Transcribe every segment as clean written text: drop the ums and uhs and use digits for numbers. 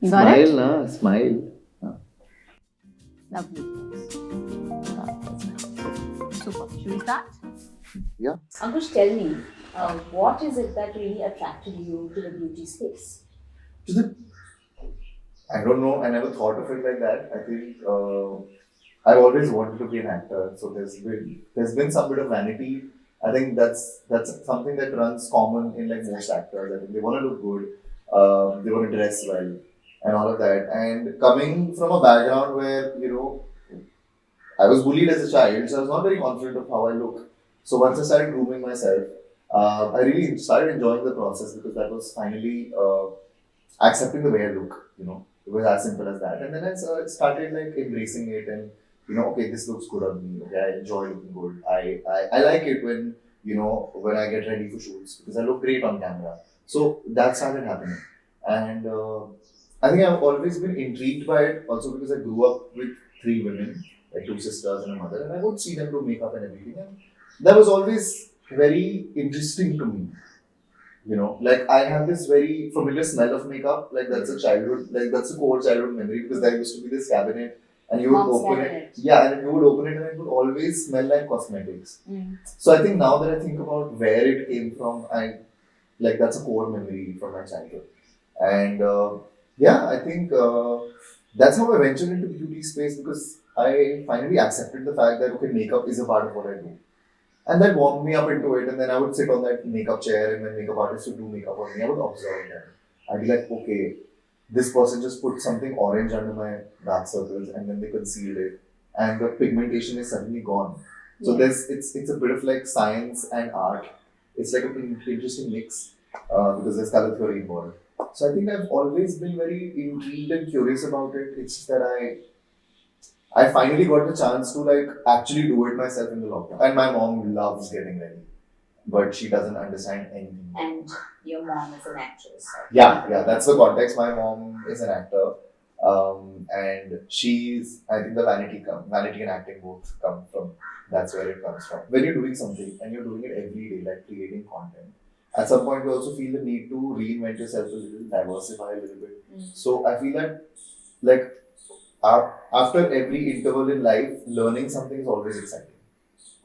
You got it? Smile, na? Smile. Lovely. Super. Should we start? Yeah. Ankush, tell me, what is it that really attracted you to the beauty space? To the, I don't know. I never thought of it like that. I think I've always wanted to be an actor, so there's been some bit of vanity. I think that's something that runs common in like most actors. I think they want to look good, they want to dress well, and all of that. And coming from a background where I was bullied as a child, so I was not very confident of how I look. So once I started grooming myself, I really started enjoying the process because that was finally accepting the way I look. It was as simple as that. And then I started like embracing it and okay, this looks good on me. Okay, I enjoy looking good. I like it when I get ready for shoots because I look great on camera. So that started happening, and I think I've always been intrigued by it. Also because I grew up with three women, like two sisters and a mother, and I would see them do makeup and everything, and that was always very interesting to me. Like I have this very familiar smell of makeup. Like that's a childhood, like that's a core childhood memory because there used to be this cabinet and you would Mom's open cabinet. it. Yeah, and you would open it and it would always smell like cosmetics. So I think now that I think about where it came from, I like that's a core memory from my childhood. And yeah, I think that's how I ventured into the beauty space because I finally accepted the fact that okay, makeup is a part of what I do. And that warmed me up into it. And then I would sit on that makeup chair and when makeup artists would do makeup on me, I would observe them. I'd be like, okay, this person just put something orange under my dark circles and then they concealed it. And the pigmentation is suddenly gone. So Yeah. it's a bit of like science and art. It's like an interesting mix because there's color theory involved. So I think I've always been very intrigued and curious about it. It's just that I finally got the chance to like actually do it myself in the lockdown. And my mom loves getting ready, but she doesn't understand anything. And your mom is an actress. Yeah, that's the context. My mom is an actor, and I think the vanity and acting both come from. That's where it comes from. When you're doing something and you're doing it every day, like creating content, at some point you also feel the need to reinvent yourself a little, diversify a little bit. So I feel that like after every interval in life, learning something is always exciting.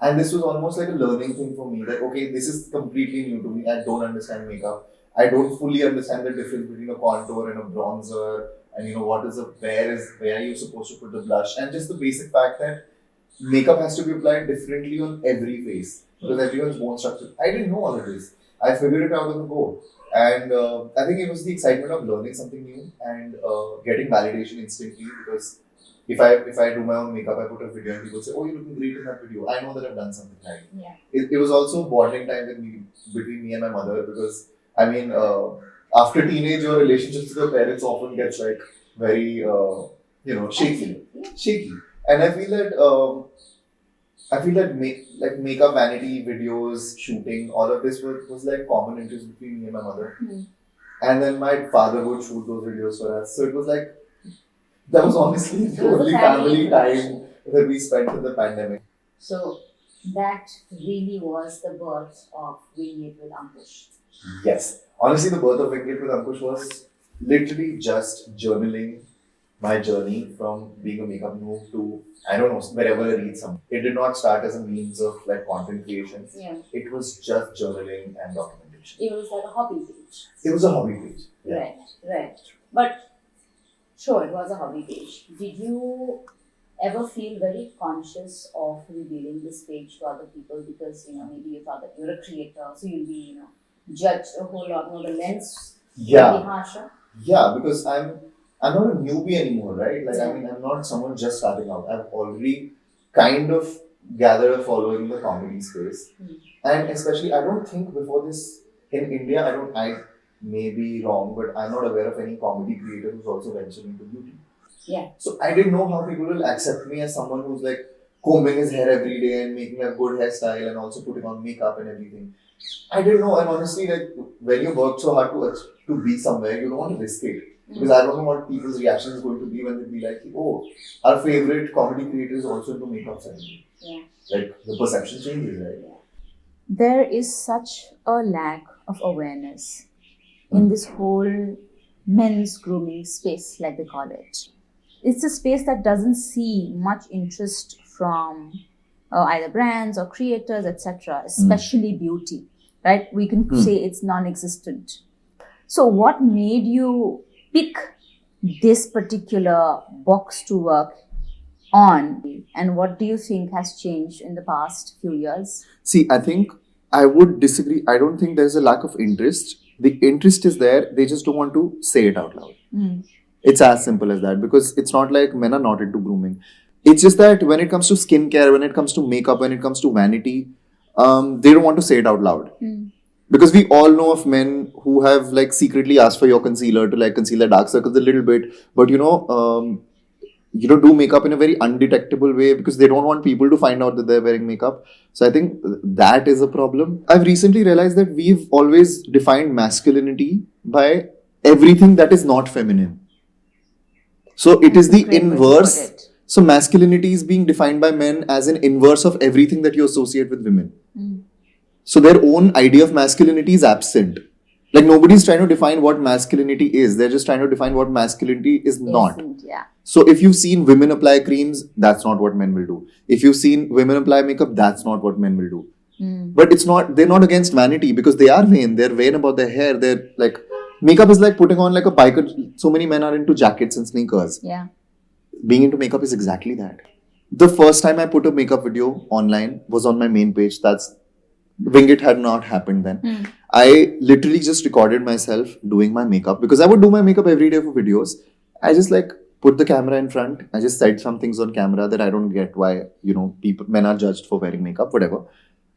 And this was almost like a learning thing for me. That okay, this is completely new to me. I don't understand makeup. I don't fully understand the difference between a contour and a bronzer, and what is where are you supposed to put the blush, and just the basic fact that makeup has to be applied differently on every face because everyone's bone structure. I didn't know all of this. I figured it out on the go, and I think it was the excitement of learning something new and getting validation instantly because if I do my own makeup, I put a video and people say, "Oh, you're looking great in that video." I know that I've done something right. Yeah. It was also bonding time between me and my mother because I mean, after teenage, your relationships with your parents often gets like very shaky, Yeah. shaky, and I feel that makeup vanity videos, shooting, all of this was like common interest between me and my mother. And then my father would shoot those videos for us. So it was like that was honestly the It was a only family family time that we spent in the pandemic. So that really was the birth of Wing It with Ankush. Yes. Honestly, the birth of Wicked with Ankush was literally just journaling my journey from being a makeup noob to, I don't know, wherever I read something. It did not start as a means of like content creation. Yeah. It was just journaling and documentation. It was like a hobby page. It was a hobby page. Yeah. Right. But sure, it was a hobby page. Did you ever feel very conscious of revealing this page to other people because maybe you thought that you're a creator, so you'll be judged a whole lot more. The lens will be Yeah. harsher. Yeah, because I'm not a newbie anymore, right? Like I mean I'm not someone just starting out. I've already kind of gathered a following in the comedy space. And especially I don't think before this in India, I may be wrong, but I'm not aware of any comedy creator who's also ventured into beauty. Yeah. So I didn't know how people will accept me as someone who's like combing his hair every day and making a good hairstyle and also putting on makeup and everything. I didn't know, and honestly, like when you work so hard to be somewhere, you don't want to risk it because I don't know what people's reaction is going to be when they be like, "Oh, our favorite comedy creator is also into makeup suddenly." Yeah. Like the perception changes, right? There is such a lack of awareness in this whole men's grooming space, like they call it. It's a space that doesn't see much interest from either brands or creators, etc., especially beauty, right? We can say it's non-existent. So what made you pick this particular box to work on, and what do you think has changed in the past few years? See, I think I would disagree. I don't think there's a lack of interest. The interest is there. They just don't want to say it out loud. It's as simple as that, because it's not like men are not into grooming. It's just that when it comes to skincare, when it comes to makeup, when it comes to vanity, they don't want to say it out loud. Because we all know of men who have like secretly asked for your concealer to like conceal their dark circles a little bit, but do makeup in a very undetectable way because they don't want people to find out that they're wearing makeup. So I think that is a problem. I've recently realized that we've always defined masculinity by everything that is not feminine. So it is the inverse. So masculinity is being defined by men as an inverse of everything that you associate with women. So their own idea of masculinity is absent. Like nobody's trying to define what masculinity is. They're just trying to define what masculinity is not. Yeah. So if you've seen women apply creams, that's not what men will do. If you've seen women apply makeup, that's not what men will do. But they're not against vanity because they are vain. They're vain about their hair. They're like, makeup is like putting on like a biker. So many men are into jackets and sneakers. Yeah. Being into makeup is exactly that. The first time I put a makeup video online was on my main page. Wingit had not happened then. I literally just recorded myself doing my makeup because I would do my makeup every day for videos. I just like put the camera in front. I just said some things on camera that I don't get why, men are judged for wearing makeup, whatever.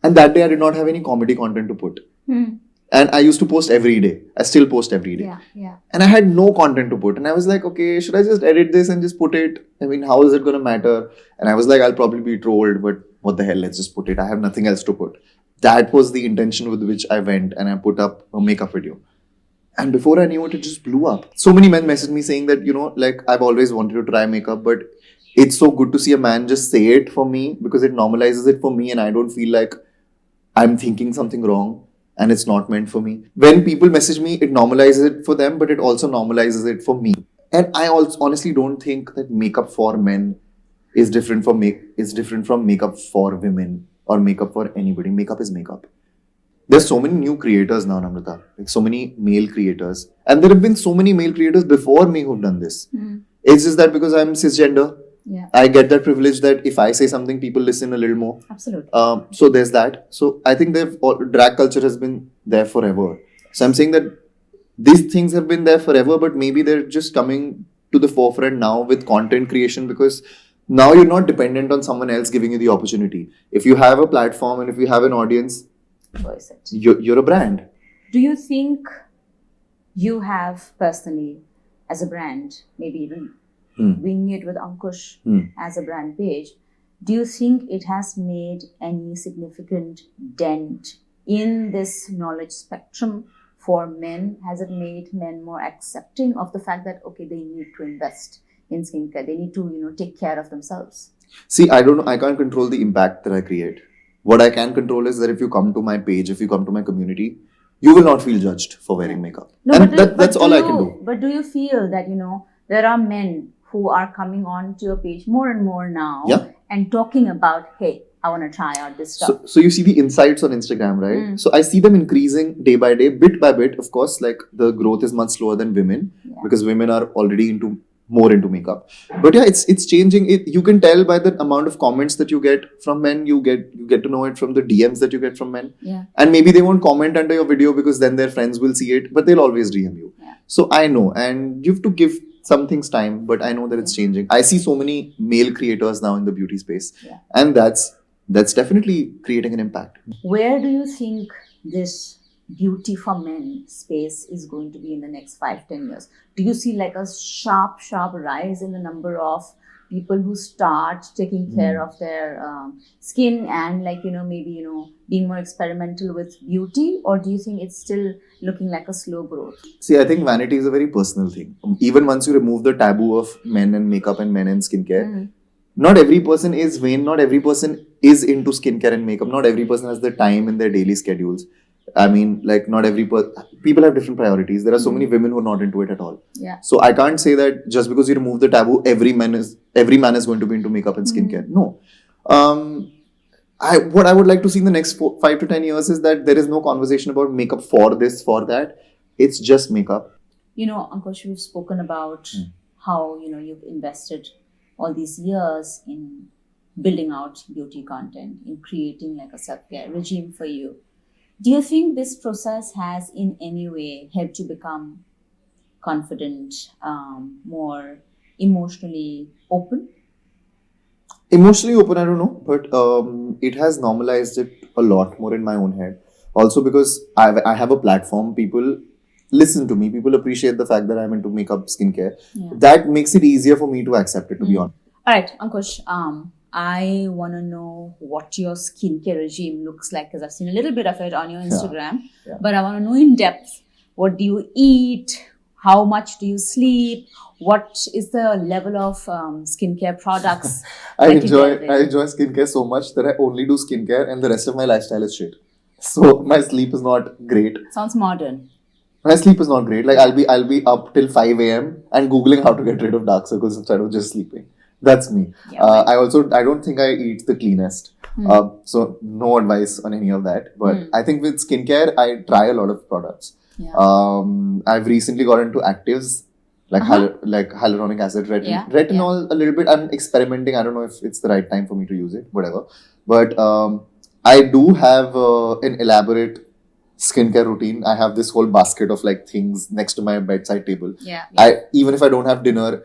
And that day I did not have any comedy content to put. And I used to post every day. I still post every day. Yeah. And I had no content to put. And I was like, okay, should I just edit this and just put it? I mean, how is it going to matter? And I was like, I'll probably be trolled, but what the hell, let's just put it. I have nothing else to put. That was the intention with which I went and I put up a makeup video. And before I knew it, it just blew up. So many men messaged me saying that, I've always wanted to try makeup, but it's so good to see a man just say it for me because it normalizes it for me and I don't feel like I'm thinking something wrong and it's not meant for me. When people message me, it normalizes it for them, but it also normalizes it for me. And I also honestly don't think that makeup for men is different from makeup for women. Or makeup for anybody. Makeup is makeup. There's so many new creators now, Namrata. Like so many male creators. And there have been so many male creators before me who've done this. It's just that because I'm cisgender, I get that privilege that if I say something, people listen a little more. Absolutely. So there's that. So I think drag culture has been there forever. So I'm saying that these things have been there forever, but maybe they're just coming to the forefront now with content creation because now you're not dependent on someone else giving you the opportunity. If you have a platform and if you have an audience, you're a brand. Do you think you have personally, as a brand, maybe even Wingit with Ankush as a brand page, do you think it has made any significant dent in this knowledge spectrum for men? Has it made men more accepting of the fact that, okay, they need to invest in skincare, they need to, take care of themselves? See, I don't know. I can't control the impact that I create. What I can control is that if you come to my page, if you come to my community, you will not feel judged for wearing makeup. No, and that's all I can do. But do you feel that, there are men who are coming on to your page more and more now and talking about, hey, I want to try out this stuff. So you see the insights on Instagram, right? So I see them increasing day by day, bit by bit. Of course, like the growth is much slower than women because women are already more into makeup. But it's changing. You can tell by the amount of comments that you get from men. You get to know it from the DMs that you get from men. And maybe they won't comment under your video because then their friends will see it, but they'll always DM you. So I know, and you have to give some things time, but I know that it's changing. I see so many male creators now in the beauty space, and that's definitely creating an impact. Where do you think this beauty for men space is going to be in the next 5-10 years? Do you see like a sharp rise in the number of people who start taking care of their skin and maybe being more experimental with beauty, or do you think it's still looking like a slow growth? See, I think vanity is a very personal thing. Even once you remove the taboo of men and makeup and men and skincare, not every person is vain, not every person is into skincare and makeup, not every person has the time in their daily schedules. I mean, like not people have different priorities. There are so many women who are not into it at all. Yeah. So I can't say that just because you remove the taboo, every man is going to be into makeup and skincare. No. What I would like to see in the next 5 to 10 years is that there is no conversation about makeup for this, for that. It's just makeup. You know, Ankush, we've spoken about how, you know, you've invested all these years in building out beauty content, in creating like a self-care regime for you. Do you think this process has in any way helped you become confident, more emotionally open? Emotionally open, I don't know, but it has normalized it a lot more in my own head. Also because I have a platform, people listen to me, people appreciate the fact that I'm into makeup, skincare. Yeah. That makes it easier for me to accept it, to be honest. All right, Ankush, I want to know what your skincare regime looks like, because I've seen a little bit of it on your Instagram, Yeah. but I want to know in depth, what do you eat? How much do you sleep? What is the level of skincare products? I that you enjoy get in? skincare so much that I only do skincare and the rest of my lifestyle is shit. So my sleep is not great. Sounds modern. My sleep is not great. Like I'll be up till 5 a.m. and googling how to get rid of dark circles instead of just sleeping. That's me. Yeah. I don't think I eat the cleanest. So no advice on any of that. But I think with skincare, I try a lot of products. Yeah. I've recently got into actives like like hyaluronic acid, retinol a little bit. I'm experimenting. I don't know if it's the right time for me to use it. Whatever. But I do have an elaborate skincare routine. I have this whole basket of like things next to my bedside table. Yeah. Even if I don't have dinner,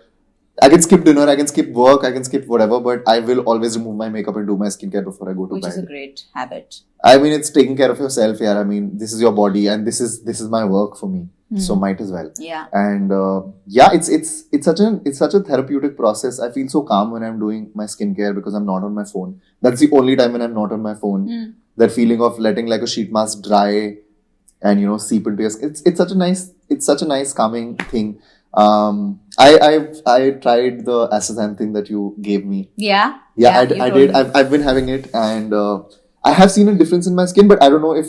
I can skip dinner, I can skip work, I can skip whatever, but I will always remove my makeup and do my skincare before I go to Which bed. is a great habit. I mean, it's taking care of yourself, yeah. I mean, this is your body and this is my work for me. So might as well. Yeah. And it's such a therapeutic process. I feel so calm when I'm doing my skincare because I'm not on my phone. That's the only time when I'm not on my phone. That feeling of letting like a sheet mask dry and seep into your skin. It's such a nice calming thing. I tried the Astaxanthin thing that you gave me. Yeah. Yeah, I did. I've been having it and I have seen a difference in my skin, but I don't know if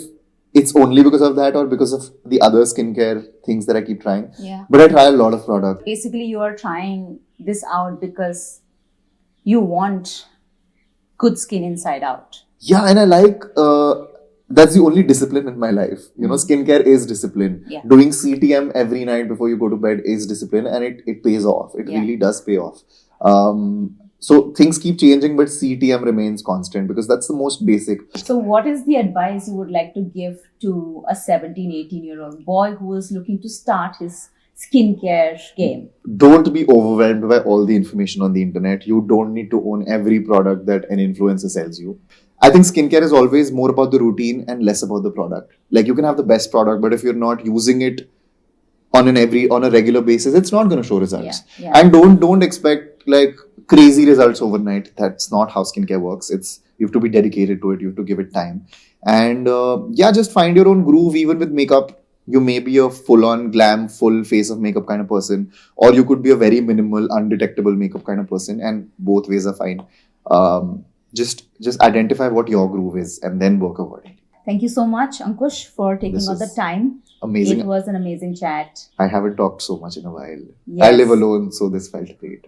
it's only because of that or because of the other skincare things that I keep trying. Yeah. But I try a lot of products. Basically, you are trying this out because you want good skin inside out. Yeah, and I like that's the only discipline in my life. Skincare is discipline. Yeah. Doing CTM every night before you go to bed is discipline, and it pays off. It really does pay off. So things keep changing, but CTM remains constant because that's the most basic. So what is the advice you would like to give to a 17, 18-year-old boy who is looking to start his skincare game? Don't be overwhelmed by all the information on the internet. You don't need to own every product that an influencer sells you. I think skincare is always more about the routine and less about the product. Like you can have the best product, but if you're not using it on a regular basis, it's not going to show results. Yeah. And don't expect like crazy results overnight. That's not how skincare works. You have to be dedicated to it. You have to give it time. And just find your own groove. Even with makeup, you may be a full-on glam, full face of makeup kind of person, or you could be a very minimal, undetectable makeup kind of person. And both ways are fine. Just identify what your groove is and then work accordingly. Thank you so much, Ankush, for taking all the time. Amazing. It was an amazing chat. I haven't talked so much in a while. Yes. I live alone, so this felt great.